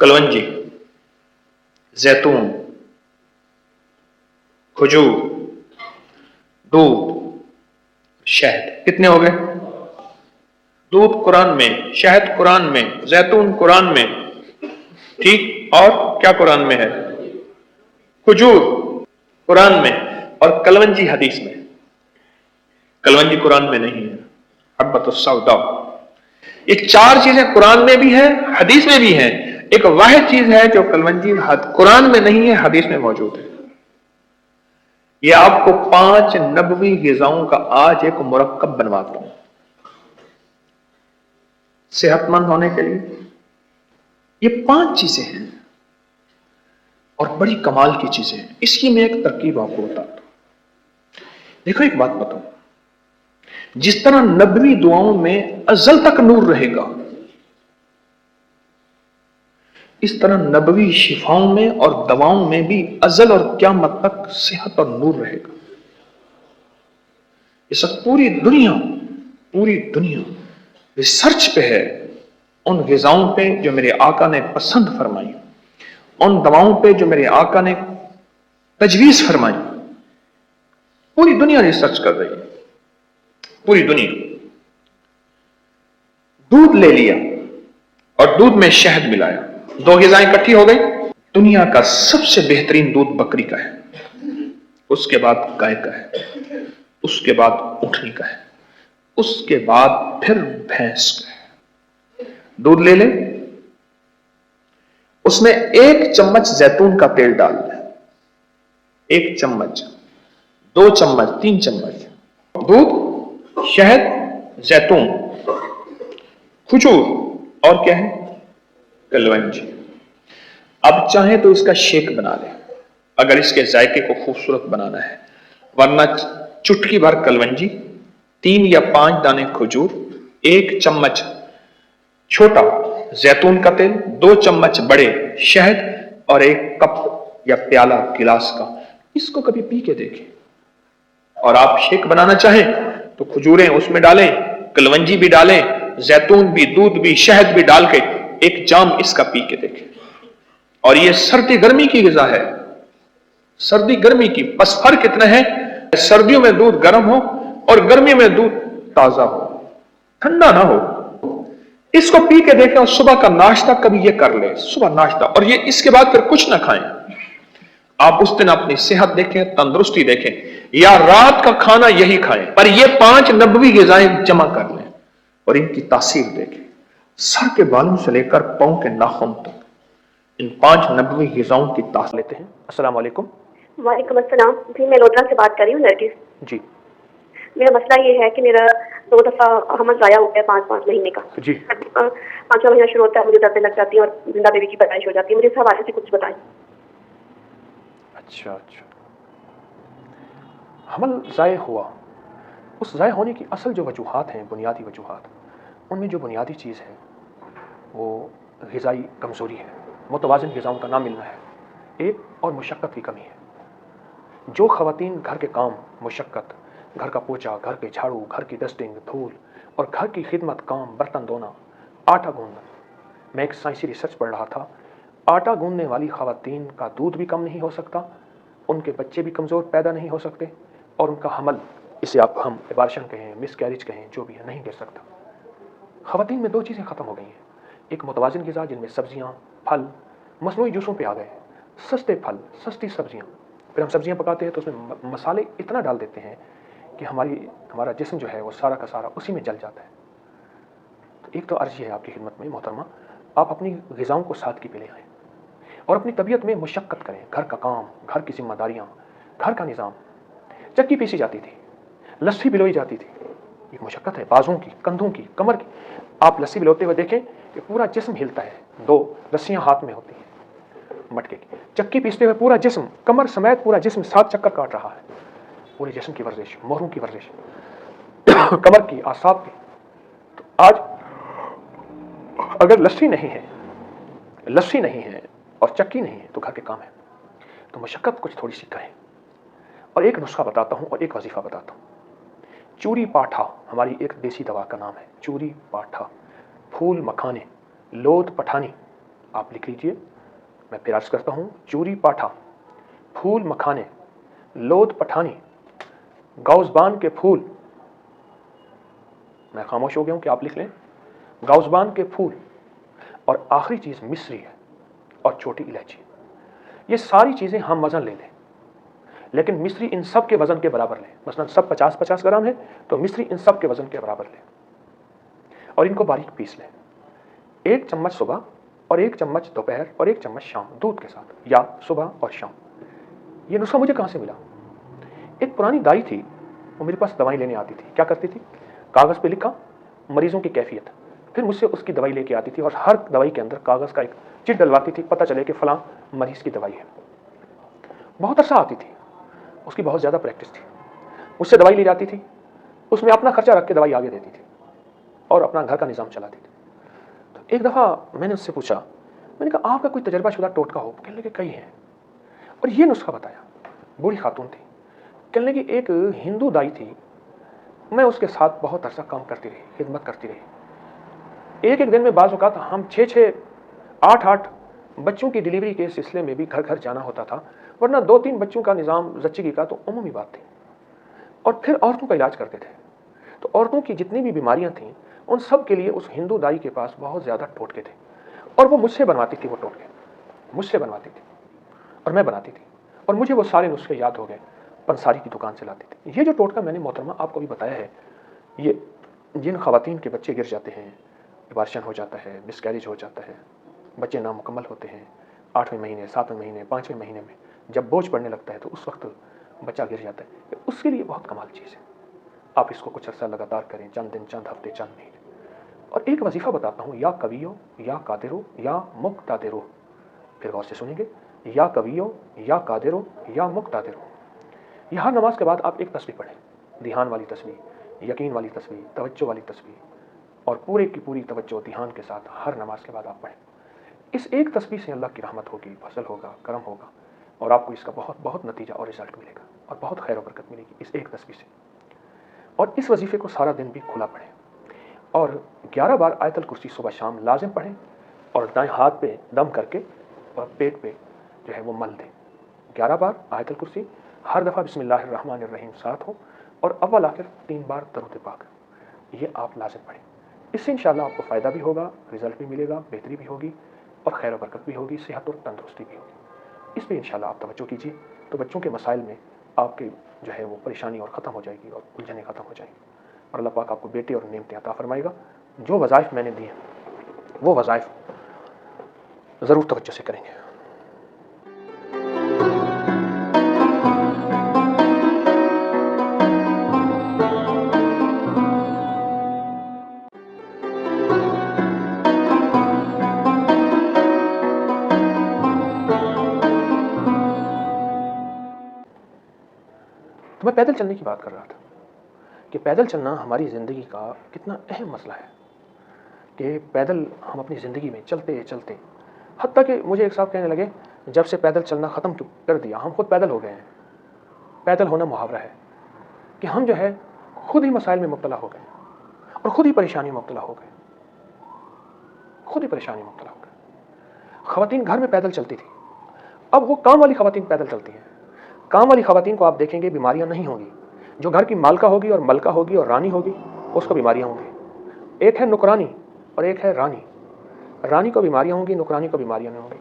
कलवंजी, जैतून, खजूर, दूध, शहद। कितने हो गए? दूध कुरान में, शहद कुरान में, जैतून कुरान में, ठीक। और क्या कुरान में है? खजूर कुरान में, और कलवंजी हदीस में। कलवंजी कुरान में नहीं है। हब्बतुस सौदा। ये चार चीजें कुरान में भी है, हदीस में भी है। एक वाहिद चीज है जो कलवंजी कुरान में नहीं है, हदीस में मौजूद है। ये आपको 5 नबवी ग़िज़ाओं का आज एक मुरक्कब बनवाता हूं सेहतमंद होने के लिए। ये 5 चीजें हैं और बड़ी कमाल की चीजें हैं। इसकी मैं एक तरकीब आपको बताता हूं। देखो, एक बात बताऊं, जिस तरह नबवी दुआओं में अज़ल तक नूर रहेगा, इस तरह नबवी शिफाओं में और दवाओं में भी अज़ल और क़यामत तक सेहत और नूर रहेगा। ये सब पूरी दुनिया रिसर्च पे है, उन ग़िज़ाओं पे जो मेरे आका ने पसंद फरमाई, उन दवाओं पे जो मेरे आका ने तजवीज़ फरमाई। पूरी दुनिया रिसर्च कर रही है, पूरी दुनिया। दूध ले लिया और दूध में शहद मिलाया, 2 ग़िज़ाएं इकट्ठी हो गई। दुनिया का सबसे बेहतरीन दूध बकरी का है, उसके बाद गाय का है, उसके बाद ऊँटनी का है, उसके बाद फिर भैंस का है। दूध ले ले, उसमें 1 चम्मच जैतून का तेल डाल ले, 1 चम्मच, 2 चम्मच, 3 चम्मच। दूध, शहद, जैतून, खजूर और क्या है? कलवंजी। अब चाहे तो इसका शेक बना ले अगर इसके जायके को खूबसूरत बनाना है, वरना चुटकी भर कलवंजी, 3 या 5 दाने खजूर, 1 चम्मच छोटा जैतून का तेल, 2 चम्मच बड़े शहद और 1 कप या प्याला गिलास का, इसको कभी पी के देखें। और आप शेक बनाना चाहें तो खजूरें उसमें डालें, कलवंजी भी डालें, जैतून भी, दूध भी, शहद भी डाल के 1 जाम इसका पी के देखें। और ये सर्दी गर्मी की ग़िज़ा है, सर्दी गर्मी की। बस फर्क इतना है, सर्दियों में दूध गर्म हो और गर्मी में दूध ताजा हो, ठंडा ना हो। इसको पी के देखें और सुबह का नाश्ता कभी ये कर ले, सुबह नाश्ता, और ये इसके बाद फिर कुछ ना खाएं। आप उस दिन अपनी सेहत देखें, तंदुरुस्ती देखें, या रात का खाना यही खाएं, पर ये 5 नबवी ग़िज़ाएं जमा कर लें और इनकी तासीर देखें। सर के बालों से लेकर पांव के नाखून तक इन 5 नबवी ग़िज़ाओं की तासीर लेते हैं। अस्सलाम वालेकुम। वालेकुम अस्सलाम जी, मैं लोधरा से बात कर रही हूँ, नरगिस जी। मेरा मसला ये है कि मेरा 2 दफ़ा हमल ज़ाया हो गया 5-5 महीने का जी। 5वां महीना शुरू होता है, मुझे दर्द लग जाती है और जिंदा बेबी की पैदाइश हो जाती है। मुझे इस हवाले से कुछ बताएं। अच्छा, हमल ज़ाय हुआ, उस ज़ाय होने की असल जो वजूहात हैं, बुनियादी वजूहात, उनमें जो बुनियादी चीज़ है वो ग़िज़ाई कमज़ोरी है, मुतवाज़िन ग़िज़ाओं का ना मिलना है, एक, और मुशक्क़त की कमी है। जो ख़वातीन घर के काम, मुशक्क़त, घर का पोछा, घर के झाड़ू, घर की डस्टिंग, धूल और घर की खिदमत, काम, बर्तन धोना, आटा गूंदना, मैं एक साइंसी रिसर्च पढ़ रहा था, आटा गूंदने वाली ख़वातीन का दूध भी कम नहीं हो सकता, उनके बच्चे भी कमज़ोर पैदा नहीं हो सकते, और उनका हमल, इसे हम एबार्शन कहें, मिसकैरेज कहें, जो भी है, नहीं गिर सकता। ख़वातीन में 2 चीज़ें ख़त्म हो गई हैं, एक मुतवाज़िन ग़िज़ा जिनमें सब्जियाँ, फल, मसनूई जूसों पे आ गए, सस्ते फल, सस्ती सब्जियाँ। फिर हम सब्जियाँ पकाते हैं तो उसमें मसाले इतना डाल देते हैं कि हमारा जिस्म जो है वो सारा का सारा उसी में जल जाता है। तो एक तो अर्ज़ी है आपकी खिदमत में मोहतरमा, आप अपनी ग़िज़ाओं को सादगी पे ले आएँ और अपनी तबीयत में मुशक्क़त करें। घर का काम, घर की ज़िम्मेदारियाँ, घर का निज़ाम। चक्की पीसी जाती थी, लस्सी बिलोई जाती थी, एक मुशक्क़त है, बाजों की, कंधों की, कमर की। आप लस्सी बिलोते हुए देखें कि पूरा जिस्म हिलता है, 2 रस्सियाँ हाथ में होती हैं मटके की। चक्की पीसते हुए पूरा जिस्म, कमर समेत पूरा जिस्म 7 चक्कर काट रहा है, पूरे जिस्म की वर्जिश, मोहरों की वर्जिश, कमर की, आसाब की। तो आज अगर लस्सी नहीं है और चक्की नहीं है तो घर के काम है, तो मशक्क़त कुछ थोड़ी सी करें। और एक नुस्खा बताता हूँ और एक वजीफ़ा बताता हूँ। चूरी पाठा हमारी एक देसी दवा का नाम है, चूरी पाठा, फूल मखाने, लोद पठानी, आप लिख लीजिए, मैं फिर अर्ज करता हूँ, चूरी पाठा, फूल मखाने, लोद पठानी, गौजबान के फूल, मैं खामोश हो गया हूँ कि आप लिख लें, गौजबान के फूल, और आखिरी चीज़ मिश्री है और छोटी इलायची। ये सारी चीज़ें हम वज़न ले लें, लेकिन मिश्री इन सब के वज़न के बराबर लें। मसलन सब 50-50 ग्राम है तो मिश्री इन सब के वज़न के बराबर लें और इनको बारीक पीस लें। 1 चम्मच सुबह और 1 चम्मच दोपहर और 1 चम्मच शाम दूध के साथ, या सुबह और शाम। ये नुस्खा मुझे कहाँ से मिला? एक पुरानी दाई थी, वो मेरे पास दवाई लेने आती थी। क्या करती थी? कागज़ पे लिखा मरीजों की कैफियत, फिर मुझसे उसकी दवाई लेके आती थी और हर दवाई के अंदर कागज़ का एक चिट डलवाती थी, पता चले कि फ़लाँ मरीज़ की दवाई है। बहुत अरसा आती थी, उसकी बहुत ज़्यादा प्रैक्टिस थी। मुझसे दवाई ली जाती थी, उसमें अपना खर्चा रख के दवाई आगे देती थी और अपना घर का निज़ाम चलाती थी। तो एक दफ़ा मैंने उससे पूछा, मैंने कहा आपका कोई तजर्बा शुदा टोटका हो? कहने लगे कई हैं, और ये नुस्खा बताया। बूढ़ी खातून थी, कहने लगी एक हिंदू दाई थी, मैं उसके साथ बहुत अरसा काम करती रही, खिदमत करती रही। एक दिन में बाज़ औक़ात हम 6-6, 8-8 बच्चों की डिलीवरी के सिलसिले में भी घर घर जाना होता था, वरना 2-3 बच्चों का निज़ाम ज़च्चगी का तो उमूमी बात थी। और फिर औरतों का इलाज करते थे। तो औरतों की जितनी भी बीमारियां थीं, उन सब के लिए उस हिंदू दाई के पास बहुत ज़्यादा टोटके थे, और वो मुझसे बनवाती थी। वो टोटके मुझसे बनवाती थी और मैं बनाती थी, और मुझे वो सारे नुस्खे याद हो गए। पंसारी की दुकान से लाती थी। ये जो टोटका मैंने मोहतरमा आपको भी बताया है, ये जिन ख़वातीन के बच्चे गिर जाते हैं, अबॉर्शन हो जाता है, मिसकैरेज हो जाता है, बच्चे नामुकम्मल होते हैं, 8वें महीने, 7वें महीने, 5वें महीने में जब बोझ पड़ने लगता है तो उस वक्त बच्चा गिर जाता है, उसके लिए बहुत कमाल चीज़ है। आप इसको कुछ अर्सा लगातार करें, चंद दिन, चंद हफ्ते, चंद महीने। और एक वजीफ़ा बताता हूँ, या कवियो या कादिरो या मुक्तादिरो। फिर गौर से सुनेंगे, या कवियो या कादिरो या मुक्तादिरो। यह हर नमाज के बाद आप एक तस्बीह पढ़ें, ध्यान वाली तस्बीह, यकीन वाली तस्बीह, तवज्जो वाली तस्बीह, और पूरे की पूरी तवज्जो ध्यान के साथ हर नमाज के बाद आप पढ़ें। इस एक तस्बीह से अल्लाह की रहमत होगी, फजल होगा, करम होगा, और आपको इसका बहुत बहुत नतीजा और रिजल्ट मिलेगा, और बहुत खैर व बरकत मिलेगी इस एक तस्बीह से। और इस वजीफ़े को सारा दिन भी खुला पढ़ें, और 11 बार आयतल कुर्सी सुबह शाम लाजिम पढ़ें, और दाएं हाथ पे दम करके और पेट पे जो है वो मल दें। 11 बार आयतल कुर्सी, हर दफ़ा बिस्मिल्लाहिर्रहमानिर्रहीम साथ हो, और अव्वल आखिर 3 बार दरूद पाक। ये आप लाजिम पढ़ें। इससे इंशाअल्लाह आपको फ़ायदा भी होगा, रिज़ल्ट भी मिलेगा, बेहतरी भी होगी, और खैर व बरकत भी होगी, सेहत और तंदुरुस्ती भी होगी। इस पर इंशाअल्लाह आप तवज्जो कीजिए, तो बच्चों के मसाइल में आपकी जो है वो परेशानी और ख़त्म हो जाएगी, और उलझनें ख़त्म हो जाएंगी, और अल्लाह पाक आपको बेटे और नेमतें अता फरमाएगा। जो वज़ाइफ मैंने दिए वो वज़ाइफ ज़रूर तवज्जो से करेंगे। तो मैं पैदल चलने की बात कर रहा था कि पैदल चलना हमारी ज़िंदगी का कितना अहम मसला है, कि पैदल हम अपनी ज़िंदगी में चलते चलते, हत्ता कि मुझे एक साहब कहने लगे, जब से पैदल चलना ख़त्म कर दिया हम खुद पैदल हो गए हैं। पैदल होना मुहावरा है कि हम जो है खुद ही मसाइल में मुब्तला हो गए, और खुद ही परेशानी में मुब्तला हो गए, खुद ही परेशानी में मुब्तला हो गए। ख़वातीन घर में पैदल चलती थी, अब वो काम वाली ख़वातीन पैदल चलती हैं। काम वाली ख़वातीन को आप देखेंगे बीमारियां नहीं होंगी। जो घर की मालका होगी और मलका होगी और रानी होगी, उसको बीमारियां होंगी। एक है नुकरानी और एक है रानी। रानी को बीमारियां होंगी, नुकरानी को बीमारियां नहीं होंगी।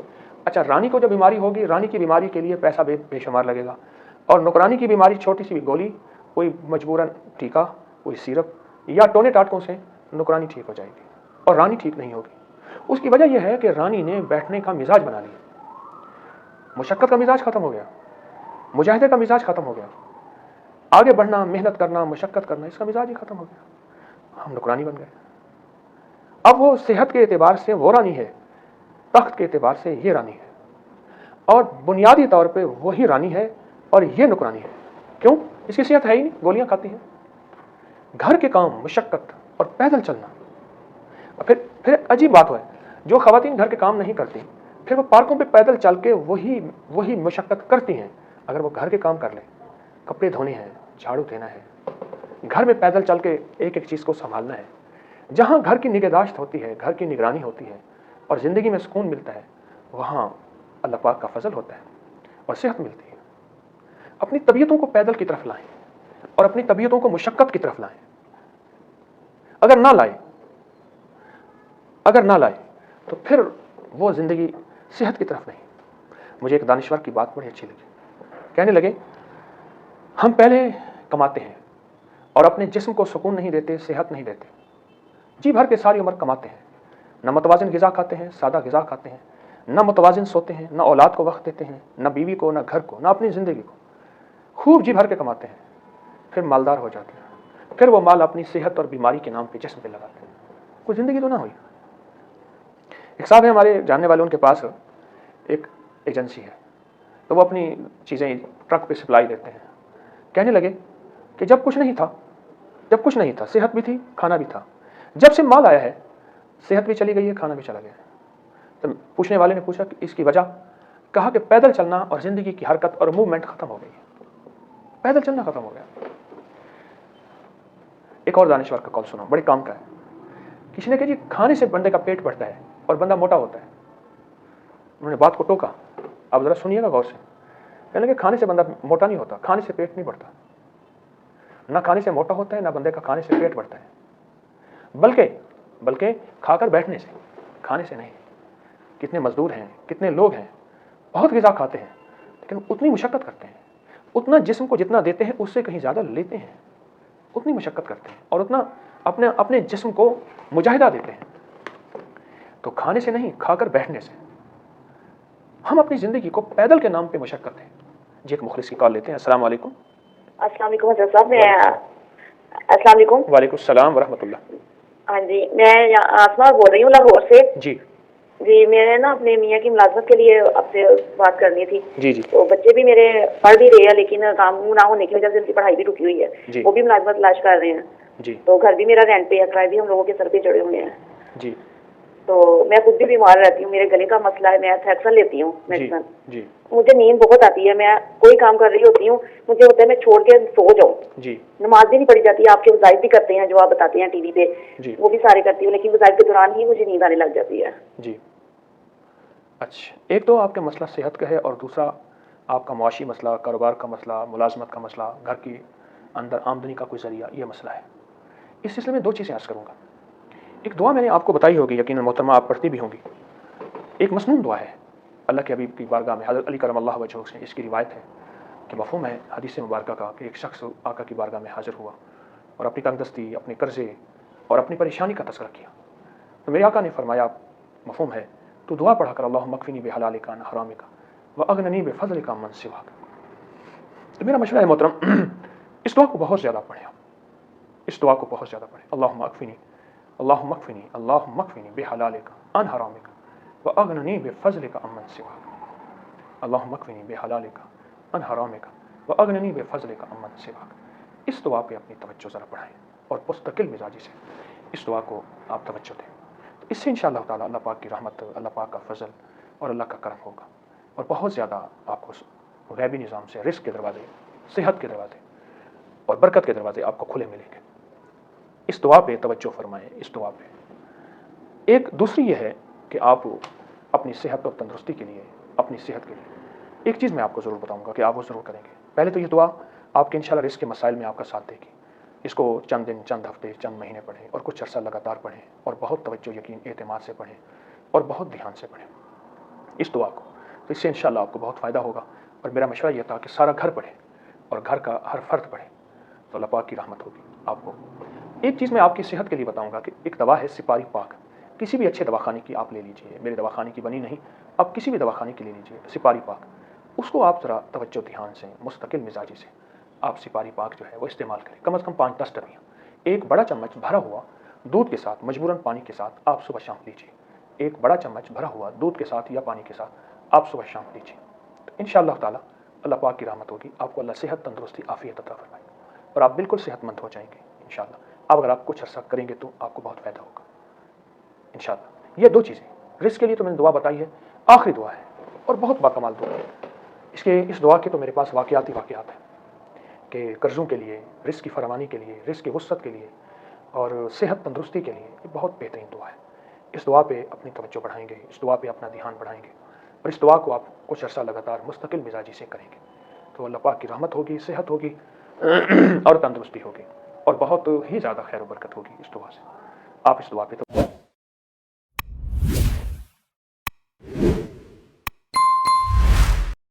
अच्छा, रानी को जो बीमारी होगी, रानी की बीमारी के लिए पैसा बेशुमार लगेगा, और नुकरानी की बीमारी छोटी सी भी गोली, कोई मजबूरन टीका, कोई सिरप या टोने टाटकों से नुकरानी ठीक हो जाएगी, और रानी ठीक नहीं होगी। उसकी वजह यह है कि रानी ने बैठने का मिजाज बना लिया, मुशक्क़त का मिजाज ख़त्म हो गया, मुजाहिदे का मिजाज ख़त्म हो गया, आगे बढ़ना, मेहनत करना, मुशक्क़त करना, इसका मिजाज ही ख़त्म हो गया। हम नुकरानी बन गए। अब वो सेहत के एतबार से वो रानी है, तख्त के एतबार से ये रानी है, और बुनियादी तौर पे वही रानी है और ये नुकरानी है। क्यों? इसकी सेहत है ही नहीं, गोलियां खाती है। घर के काम, मुशक्क़त और पैदल चलना। फिर अजीब बात है, जो ख़वातीन घर के काम नहीं करती, फिर वो पार्कों पे पैदल चल के वही मुशक्क़त करती हैं। अगर वो घर के काम कर ले, कपड़े धोने हैं, झाड़ू देना है, घर में पैदल चल के एक एक चीज़ को संभालना है, जहाँ घर की निगहदाश्त होती है, घर की निगरानी होती है, اور زندگی میں سکون ملتا ہے، وہاں اللہ پاک کا فضل ہوتا ہے اور صحت ملتی ہے۔ اپنی طبیعتوں کو پیدل کی طرف لائیں اور اپنی طبیعتوں کو مشقت کی طرف لائیں۔ اگر نہ لائے تو پھر وہ زندگی صحت کی طرف نہیں۔ مجھے ایک دانشور کی بات بڑی اچھی لگی، کہنے لگے ہم پہلے کماتے ہیں اور اپنے جسم کو سکون نہیں دیتے، صحت نہیں دیتے، جی بھر کے ساری عمر کماتے ہیں، نہ متوازن غذا کھاتے ہیں، سادہ غذا کھاتے ہیں، نہ متوازن سوتے ہیں، نہ اولاد کو وقت دیتے ہیں، نہ بیوی کو، نہ گھر کو، نہ اپنی زندگی کو، خوب جی بھر کے کماتے ہیں، پھر مالدار ہو جاتے ہیں، پھر وہ مال اپنی صحت اور بیماری کے نام پہ جسم پہ لگاتے ہیں، کوئی زندگی تو نہ ہوئی۔ ایک صاحب ہے ہمارے جاننے والے، ان کے پاس ایک ایجنسی ہے، تو وہ اپنی چیزیں ٹرک پہ سپلائی دیتے ہیں۔ کہنے لگے کہ جب کچھ نہیں تھا، صحت بھی تھی، کھانا بھی تھا، جب سے مال آیا ہے صحت بھی چلی گئی ہے، کھانا بھی چلا گیا ہے۔ تو پوچھنے والے نے پوچھا کہ اس کی وجہ؟ کہا کہ پیدل چلنا اور زندگی کی حرکت اور موومنٹ ختم ہو گئی ہے، پیدل چلنا ختم ہو گیا۔ ایک اور دانشور کا کال سنو، بڑے کام کا ہے۔ کسی نے کہا جی کھانے سے بندے کا پیٹ بڑھتا ہے اور بندہ موٹا ہوتا ہے۔ انہوں نے بات کو ٹوکا، آپ ذرا سنیے گا غور سے۔ کہنے لگے کھانے سے بندہ موٹا نہیں ہوتا، کھانے سے پیٹ نہیں بڑھتا، نہ کھانے سے موٹا ہوتا ہے، نہ بندے کا کھانے سے پیٹ بڑھتا ہے، بلکہ کھا کر بیٹھنے سے، کھانے سے نہیں۔ کتنے مزدور ہیں، کتنے لوگ ہیں، بہت غذا کھاتے ہیں لیکن اتنی مشقت کرتے ہیں، اتنا جسم کو جتنا دیتے ہیں اس سے کہیں زیادہ لیتے ہیں، اتنی مشقت کرتے ہیں اور اتنا اپنے جسم کو مجاہدہ دیتے ہیں۔ تو کھانے سے نہیں، کھا کر بیٹھنے سے۔ ہم اپنی زندگی کو پیدل کے نام پہ مشقت ہیں۔ جی ایک مخلص کی کال لیتے ہیں۔ السلام علیکم۔ السلام علیکم حضرت صاحب، السلام علیکم۔ وعلیکم السلام ورحمۃ اللہ۔ ہاں جی، میں آسما بول رہی ہوں لاہور سے۔ جی میں نے نا اپنے میاں کی ملازمت کے لیے آپ سے بات کرنی تھی۔ جی تو بچے بھی میرے پڑھ بھی رہے ہیں لیکن کام نہ ہونے کی وجہ سے ان کی پڑھائی بھی رکی ہوئی ہے، وہ بھی ملازمت تلاش کر رہے ہیں۔ جی تو گھر بھی میرا رینٹ پہ ہے، کرایہ بھی ہم لوگوں کے سر پہ چڑھے ہوئے ہیں۔ جی تو میں خود بھی بیمار رہتی ہوں، میرے گلے کا مسئلہ ہے، میں تھیکسن لیتی ہوں میڈیسن۔ جی مجھے نیند بہت آتی ہے، میں کوئی کام کر رہی ہوتی ہوں مجھے ہوتا ہے میں چھوڑ کے سو جاؤں۔ جی نماز بھی نہیں پڑھی جاتی، آپ کے وظائف بھی کرتے ہیں جو آپ بتاتے ہیں ٹی وی پہ، جی وہ بھی سارے کرتی ہوں، لیکن وظائف کے دوران ہی مجھے نیند آنے لگ جاتی ہے۔ جی اچھا، ایک تو آپ کے مسئلہ صحت کا ہے اور دوسرا آپ کا معاشی مسئلہ، کاروبار کا مسئلہ، ملازمت کا مسئلہ، گھر کی اندر آمدنی کا کوئی ذریعہ، یہ مسئلہ ہے۔ اس سلسلے میں دو چیزیں عرض کروں گا۔ ایک دعا میں نے آپ کو بتائی ہوگی، یقیناً محترمہ آپ پڑھتی بھی ہوں گی، ایک مسنون دعا ہے اللہ کے حبیب کی بارگاہ میں، حضرت علی کرم اللہ وجہہ سے اس کی روایت ہے کہ مفہوم ہے حدیث مبارکہ کا کہ ایک شخص آقا کی بارگاہ میں حاضر ہوا اور اپنی تنگدستی، اپنے قرضے اور اپنی پریشانی کا تذکرہ کیا۔ تو میرے آقا نے فرمایا، مفہوم ہے تو دعا پڑھا کر اللہم اکفنی بحلالک عن حرامک واغننی بفضلک عمن سواک۔ تو میرا مشورہ ہے محترم، اس دعا کو بہت زیادہ پڑھیں، اس دعا کو بہت زیادہ پڑھیں۔ اللہم اکفنی بحلالک عن حرامک واغننی بفضلک عمن سواک، اللہم اکفنی بحلالک عن حرامک واغننی بفضلک عمن سواک۔ اس دعا پہ اپنی توجہ ذرا بڑھائیں اور مستقل مزاجی سے اس دعا کو آپ توجہ دیں۔ تو اس سے انشاءاللہ تعالیٰ اللہ پاک کی رحمت، اللہ پاک کا فضل اور اللہ کا کرم ہوگا اور بہت زیادہ آپ کو غیبی نظام سے رزق کے دروازے، صحت کے دروازے اور برکت کے دروازے آپ کو کھلے ملیں گے۔ اس دعا پہ توجہ فرمائیں، اس دعا پہ۔ ایک دوسری یہ ہے کہ آپ اپنی صحت اور تندرستی کے لیے، اپنی صحت کے لیے ایک چیز میں آپ کو ضرور بتاؤں گا کہ آپ وہ ضرور کریں گے۔ پہلے تو یہ دعا آپ کے انشاءاللہ رزق کے مسائل میں آپ کا ساتھ دے گی۔ اس کو چند دن، چند ہفتے، چند مہینے پڑھیں اور کچھ عرصہ لگاتار پڑھیں اور بہت توجہ، یقین، اعتماد سے پڑھیں اور بہت دھیان سے پڑھیں اس دعا کو۔ تو اس سے انشاءاللہ آپ کو بہت فائدہ ہوگا۔ اور میرا مشورہ یہ تھا کہ سارا گھر پڑھے اور گھر کا ہر فرد پڑھے تو اللہ پاک کی رحمت ہوگی آپ کو۔ ایک چیز میں آپ کی صحت کے لیے بتاؤں گا کہ ایک دوا ہے سپاری پاک، کسی بھی اچھے دواخانے کی آپ لے لیجئے، میرے دواخانے کی بنی نہیں، آپ کسی بھی دواخانے کی لے لیجئے سپاری پاک۔ اس کو آپ ذرا توجہ دھیان سے، مستقل مزاجی سے آپ سپاری پاک جو ہے وہ استعمال کریں، کم از کم 5-10 ڈبیاں، ایک بڑا چمچ بھرا ہوا دودھ کے ساتھ، مجبوراً پانی کے ساتھ آپ صبح شام لیجیے۔ ایک بڑا چمچ بھرا ہوا دودھ کے ساتھ یا پانی کے ساتھ آپ صبح شام لیجیے۔ تو انشاءاللہ تعالیٰ اللہ پاک کی رحمت ہوگی، آپ کو اللہ صحت، تندرستی، عافیت عطا فرمائے اور آپ بالکل صحت مند ہو جائیں گے انشاءاللہ۔ اب اگر آپ کچھ عرصہ کریں گے تو آپ کو بہت فائدہ ہوگا انشاءاللہ۔ یہ دو چیزیں رزق کے لیے تو میں نے دعا بتائی ہے، آخری دعا ہے اور بہت باکمال دعا ہے۔ اس دعا کے تو میرے پاس واقعات ہیں کہ قرضوں کے لیے، رزق کی فراوانی کے لیے، رزق کی وسعت کے لیے اور صحت تندرستی کے لیے یہ بہت بہترین دعا ہے۔ اس دعا پہ اپنی توجہ بڑھائیں گے، اس دعا پہ اپنا دھیان بڑھائیں گے اور اس دعا کو آپ کچھ عرصہ لگاتار مستقل مزاجی سے کریں گے تو اللہ پاک کی رحمت ہوگی، صحت ہوگی اور تندرستی ہوگی اور بہت ہی زیادہ خیر و برکت ہوگی اس دعا سے۔ آپ اس دعا پہ تو